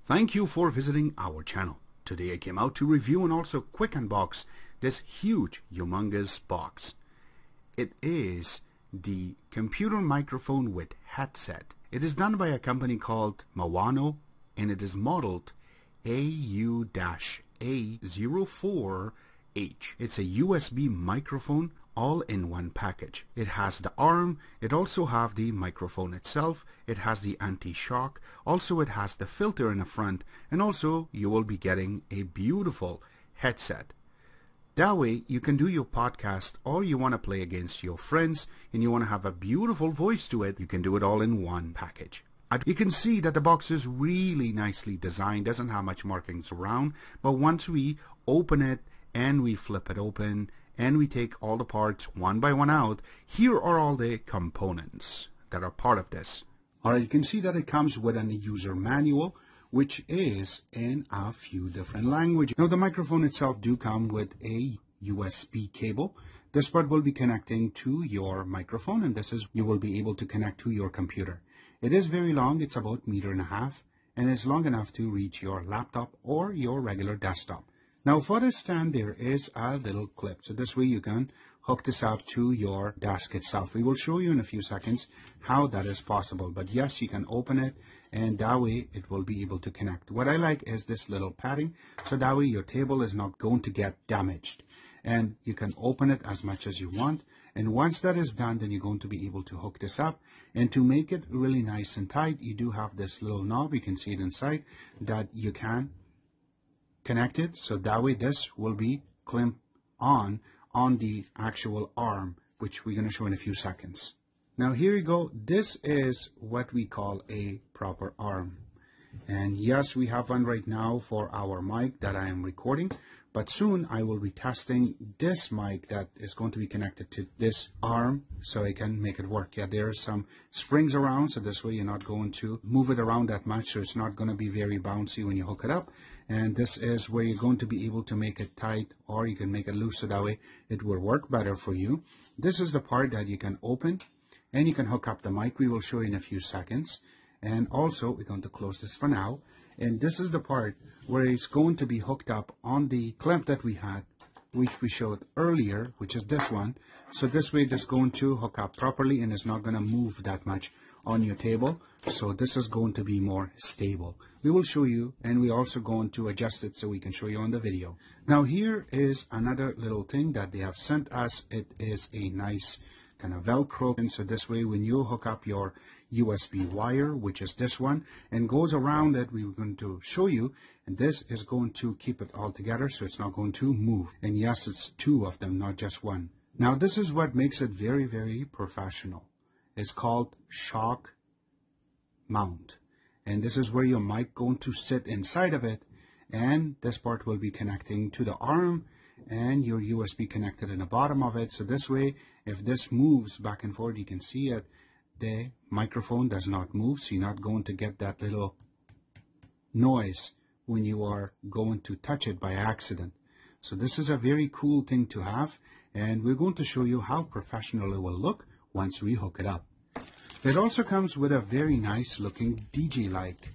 Thank you for visiting our channel. Today I came out to review and also quick unbox this huge, humongous box. It is the computer microphone with headset. It is done by a company called MAONO and it is modeled AU-A04H. It's a USB microphone all in one package. It has the arm, it also have the microphone itself, it has the anti-shock, also it has the filter in the front, and also you will be getting a beautiful headset. That way you can do your podcast or you want to play against your friends and you want to have a beautiful voice to it, you can do it all in one package. You can see that the box is really nicely designed, doesn't have much markings around, but once we open it and we flip it open and we take all the parts one by one out, here are all the components that are part of this. Alright, you can see that it comes with a user manual, which is in a few different languages. Now the microphone itself do come with a USB cable. This part will be connecting to your microphone, and this is you will be able to connect to your computer. It is very long, it's about 1.5 meters, and it's long enough to reach your laptop or your regular desktop. Now for this stand there is a little clip, so this way you can hook this up to your desk itself. We will show you in a few seconds how that is possible, but yes, you can open it and that way it will be able to connect. What I like is this little padding, so that way your table is not going to get damaged, and you can open it as much as you want. And once that is done, then you're going to be able to hook this up, and to make it really nice and tight, you do have this little knob, you can see it inside, that you can connect it, so that way this will be clamped on the actual arm, which we're going to show in a few seconds. Now here you go, this is what we call a proper arm, and yes, we have one right now for our mic that I am recording, but soon I will be testing this mic that is going to be connected to this arm so I can make it work. Yeah, there are some springs around, so this way you're not going to move it around that much, so it's not going to be very bouncy when you hook it up. And this is where you're going to be able to make it tight, or you can make it loose so that way it will work better for you. This is the part that you can open and you can hook up the mic. We will show you in a few seconds. And also we're going to close this for now. And this is the part where it's going to be hooked up on the clamp that we had, which we showed earlier, which is this one. So this way it's going to hook up properly and it's not going to move that much on your table. So this is going to be more stable. We will show you, and we're also going to adjust it so we can show you on the video. Now here is another little thing that they have sent us. It is a nice kind of Velcro, and so this way when you hook up your USB wire, which is this one, and goes around it, we're going to show you, and this is going to keep it all together so it's not going to move. And yes, it's two of them, not just one. Now this is what makes it very, very professional. It's called shock mount, and this is where your mic going to sit inside of it, and this part will be connecting to the arm and your USB connected in the bottom of it. So this way, if this moves back and forth, you can see it, the microphone does not move, so you're not going to get that little noise when you are going to touch it by accident. So this is a very cool thing to have, and we're going to show you how professional it will look once we hook it up. It also comes with a very nice looking DJ-like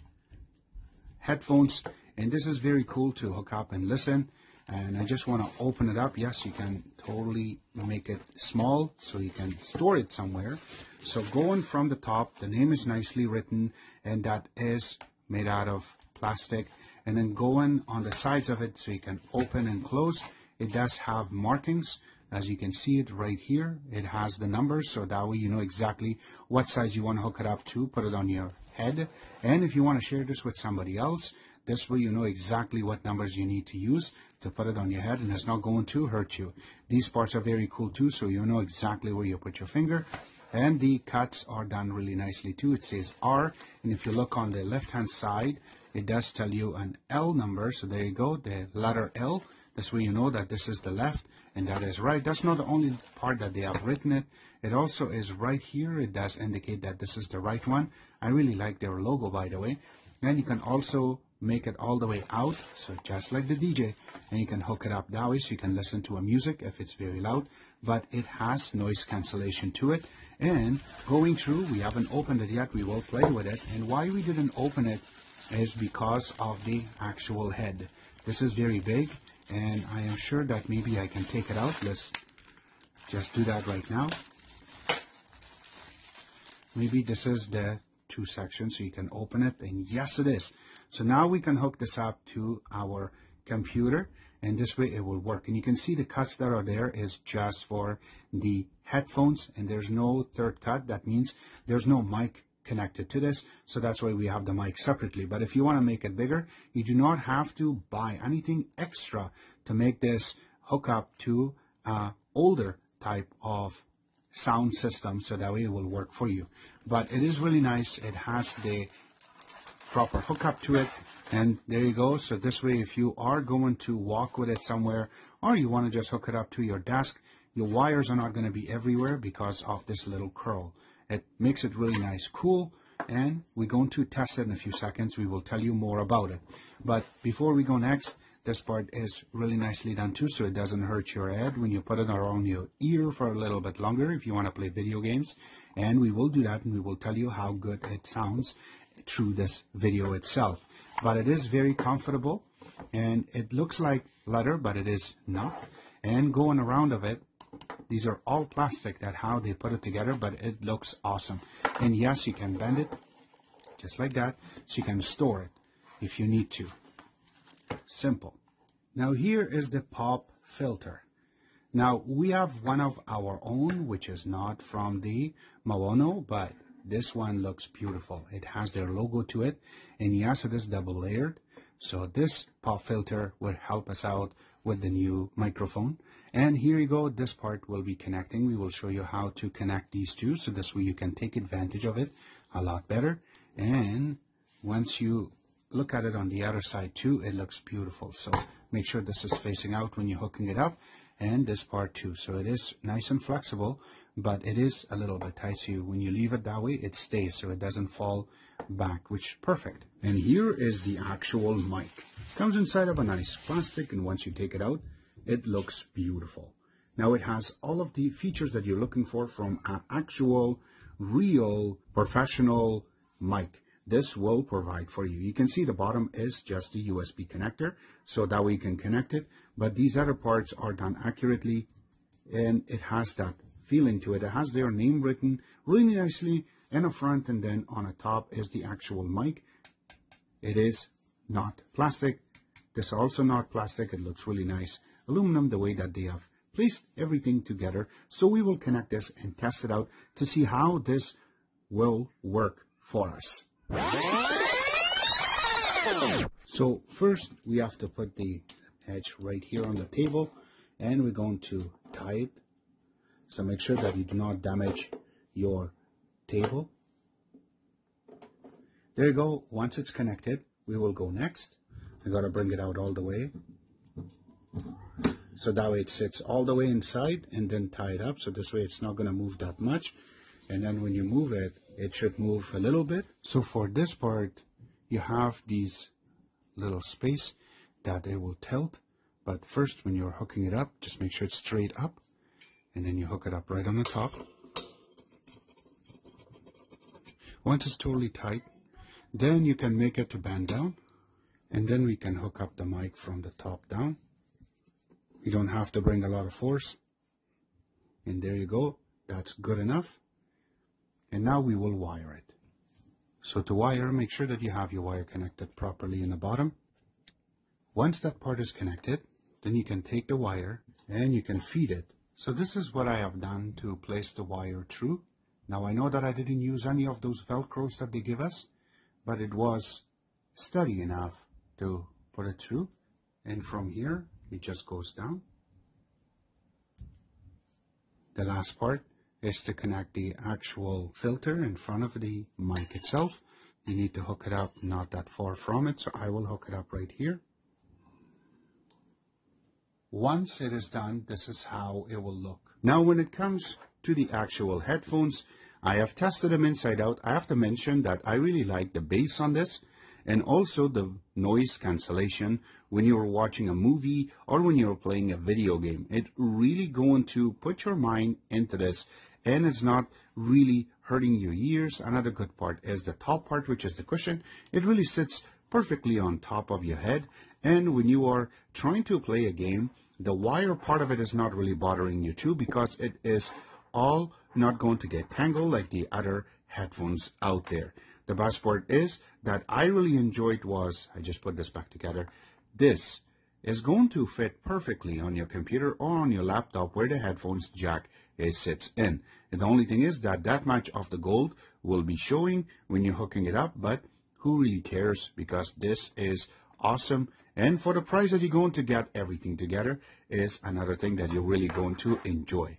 headphones, and this is very cool to hook up and listen. And I just want to open it up. Yes, you can totally make it small so you can store it somewhere. So going from the top, the name is nicely written, and that is made out of plastic. And then going on the sides of it so you can open and close, it does have markings. As you can see it right here, it has the numbers, so that way you know exactly what size you want to hook it up to, put it on your head. And if you want to share this with somebody else, this way you know exactly what numbers you need to use to put it on your head, and it's not going to hurt you. These parts are very cool too, so you know exactly where you put your finger. And the cuts are done really nicely too. It says R, and if you look on the left hand side, it does tell you an L number. So there you go, the letter L. This way you know that this is the left and that is right. That's not the only part that they have written it. It also is right here. It does indicate that this is the right one. I really like their logo, by the way. And you can also make it all the way out, so just like the DJ, and you can hook it up that way so you can listen to a music if it's very loud, but it has noise cancellation to it. And going through, we haven't opened it yet, we will play with it. And why we didn't open it is because of the actual head. This is very big, and I am sure that maybe I can take it out. Let's just do that right now. Maybe this is the two sections, so you can open it, and yes, it is. So now we can hook this up to our computer, and this way it will work. And you can see the cuts that are there is just for the headphones, and there's no third cut. That means there's no mic connected to this, so that's why we have the mic separately. But if you want to make it bigger, you do not have to buy anything extra to make this hook up to an older type of sound system, so that way it will work for you. But it is really nice. It has the proper hookup to it, and there you go. So this way, if you are going to walk with it somewhere, or you want to just hook it up to your desk, your wires are not going to be everywhere because of this little curl. It makes it really nice, cool, and we're going to test it in a few seconds. We will tell you more about it. But before we go next, this part is really nicely done too, so it doesn't hurt your head when you put it around your ear for a little bit longer if you want to play video games. And we will do that, and we will tell you how good it sounds through this video itself. But it is very comfortable, and it looks like leather, but it is not. And going around of it, these are all plastic, that how they put it together, but it looks awesome. And yes, you can bend it just like that, so you can store it if you need to. Simple. Now here is the pop filter. Now we have one of our own, which is not from the MAONO, but this one looks beautiful. It has their logo to it, and yes, it is double layered. So this pop filter will help us out with the new microphone. And here you go, this part will be connecting. We will show you how to connect these two, so this way you can take advantage of it a lot better. And once you look at it on the other side too, it looks beautiful. So make sure this is facing out when you're hooking it up, and this part too. So it is nice and flexible, but it is a little bit tight, so when you leave it that way, it stays, so it doesn't fall back, which is perfect. And here is the actual mic. Comes inside of a nice plastic, and once you take it out, it looks beautiful. Now it has all of the features that you're looking for from an actual, real, professional mic. This will provide for you. You can see the bottom is just the USB connector, so that way you can connect it. But these other parts are done accurately, and it has that feeling to it. It has their name written really nicely in the front, and then on the top is the actual mic. It is not plastic. This is also not plastic. It looks really nice. Aluminum, the way that they have placed everything together. So we will connect this and test it out to see how this will work for us. So first we have to put the edge right here on the table, and we're going to tie it. So make sure that you do not damage your table. There you go. Once it's connected, we will go next. I got to bring it out all the way, so that way it sits all the way inside, and then tie it up. So this way it's not going to move that much. And then when you move it, it should move a little bit. So for this part, you have these little space that it will tilt. But first, when you're hooking it up, just make sure it's straight up. And then you hook it up right on the top. Once it's totally tight, then you can make it to bend down. And then we can hook up the mic from the top down. You don't have to bring a lot of force. And there you go. That's good enough. And now we will wire it. So to wire, make sure that you have your wire connected properly in the bottom. Once that part is connected, then you can take the wire and you can feed it. So this is what I have done to place the wire through. Now I know that I didn't use any of those Velcros that they give us, but it was steady enough to put it through. And from here, it just goes down. The last part is to connect the actual filter in front of the mic itself. You need to hook it up not that far from it, so I will hook it up right here. Once it is done, this is how it will look. Now when it comes to the actual headphones, I have tested them inside out. I have to mention that I really like the bass on this, and also the noise cancellation when you're watching a movie or when you're playing a video game. It really going to put your mind into this, and it's not really hurting your ears. Another good part is the top part, which is the cushion. It really sits perfectly on top of your head. And when you are trying to play a game, the wire part of it is not really bothering you too, because it is all not going to get tangled like the other headphones out there. The best part is that I really enjoyed was, I just put this back together, this is going to fit perfectly on your computer or on your laptop where the headphones jack sits in. And the only thing is that that much of the gold will be showing when you're hooking it up, but who really cares, because this is awesome. And for the price that you're going to get everything together is another thing that you're really going to enjoy.